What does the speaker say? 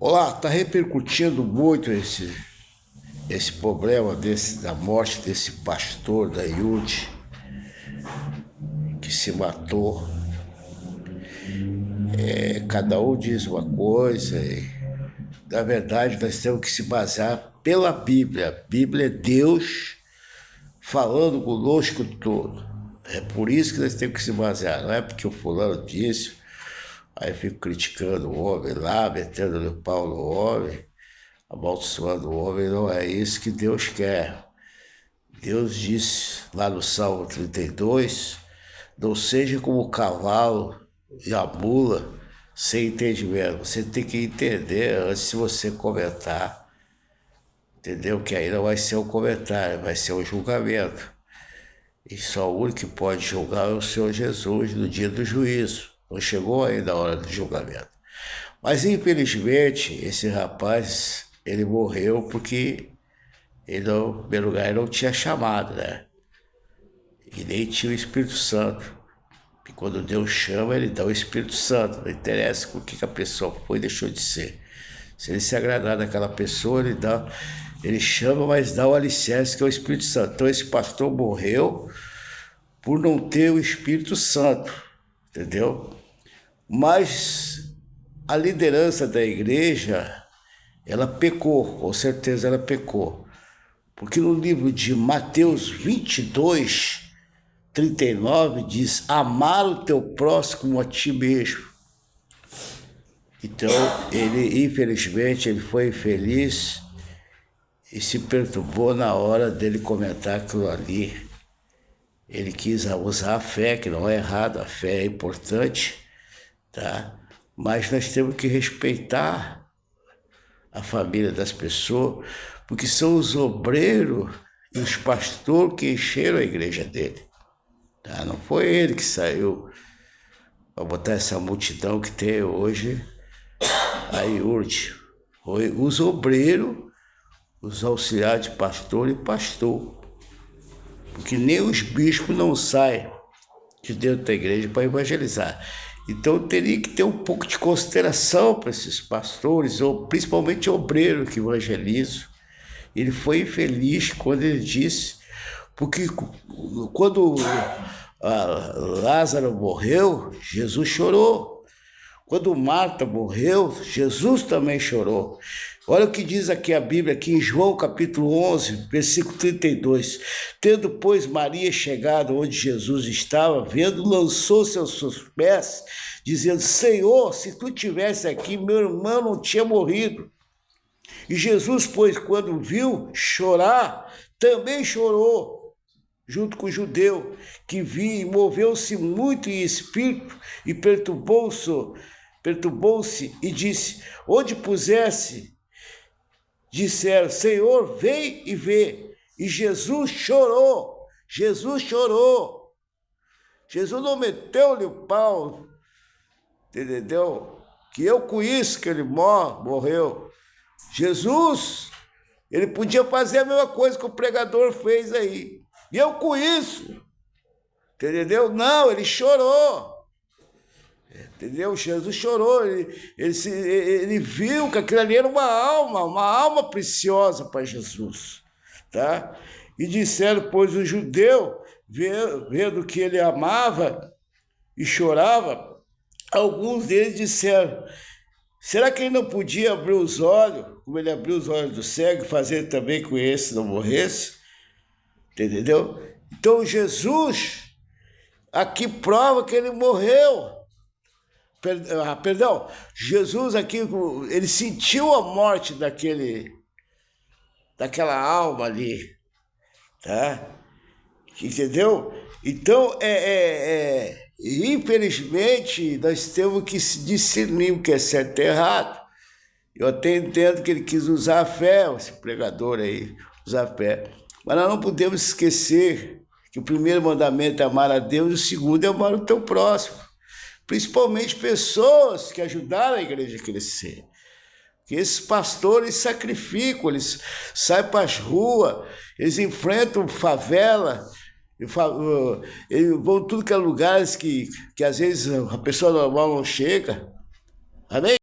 Olá, está repercutindo muito esse problema da morte desse pastor da IUD que se matou. Cada um diz uma coisa e, na verdade, nós temos que se basear pela Bíblia. A Bíblia é Deus falando conosco todo. É por isso que nós temos que se basear. Não é porque o fulano disse, aí fico criticando o homem lá, metendo o pau no homem, amaldiçoando o homem. Não é isso que Deus quer. Deus disse lá no Salmo 32, não seja como o cavalo e a mula sem entendimento. Você tem que entender antes de você comentar. Entendeu? Que aí não vai ser um comentário, vai ser um julgamento. E só o único que pode julgar é o Senhor Jesus no dia do juízo. Não chegou ainda a hora do julgamento. Mas infelizmente esse rapaz, ele morreu porque ele, no primeiro lugar, ele não tinha chamado, né? E nem tinha o Espírito Santo. E quando Deus chama, ele dá o Espírito Santo. Não interessa o que a pessoa foi e deixou de ser. Se ele se agradar daquela pessoa, ele chama, mas dá o alicerce que é o Espírito Santo. Então esse pastor morreu por não ter o Espírito Santo, entendeu? Mas a liderança da igreja, ela pecou, com certeza ela pecou. Porque no livro de Mateus 22, 39, diz: amar o teu próximo como a ti mesmo. Então, ele, infelizmente, ele foi infeliz e se perturbou na hora dele comentar aquilo ali. Ele quis usar a fé, que não é errado, a fé é importante, tá? Mas nós temos que respeitar a família das pessoas, porque são os obreiros e os pastores que encheram a igreja dele. Tá? Não foi ele que saiu para botar essa multidão que tem hoje a IURD. Foi os obreiros, os auxiliares de pastor e pastor. Porque nem os bispos não saem de dentro da igreja para evangelizar. Então teria que ter um pouco de consideração para esses pastores, ou principalmente obreiros que evangelizam. Ele foi infeliz quando ele disse, porque quando Lázaro morreu, Jesus chorou. Quando Marta morreu, Jesus também chorou. Olha o que diz aqui a Bíblia, aqui em João capítulo 11, versículo 32. Tendo, pois, Maria chegado onde Jesus estava, vendo, lançou-se aos seus pés, dizendo: Senhor, se tu estivesse aqui, meu irmão não tinha morrido. E Jesus, pois, quando viu chorar, também chorou, junto com o judeu, que viu, e moveu-se muito em espírito, e perturbou-se e disse: onde pusesse? Disseram: Senhor, vem e vê. E Jesus chorou. Jesus chorou. Jesus não meteu-lhe o pau, entendeu? Que eu conheço que ele morreu. Jesus, ele podia fazer a mesma coisa que o pregador fez aí. E eu conheço, entendeu? Não, ele chorou. Entendeu? Jesus chorou, ele viu que aquilo ali era uma alma preciosa para Jesus, tá? E disseram, pois o judeu, vendo que ele amava e chorava, alguns deles disseram: será que ele não podia abrir os olhos, como ele abriu os olhos do cego, e fazer também com esse não morresse? Entendeu? Então Jesus aqui prova que ele morreu. Perdão, Jesus aqui, ele sentiu a morte daquela alma ali, tá? Entendeu? Então, infelizmente, nós temos que discernir o que é certo e errado. Eu até entendo que ele quis usar a fé, esse pregador aí, usar a fé. Mas nós não podemos esquecer que o primeiro mandamento é amar a Deus e o segundo é amar o teu próximo. Principalmente pessoas que ajudaram a igreja a crescer. Que esses pastores sacrificam, eles saem para as ruas, eles enfrentam favela, eles vão tudo que é lugares que às vezes a pessoa normal não chega. Amém?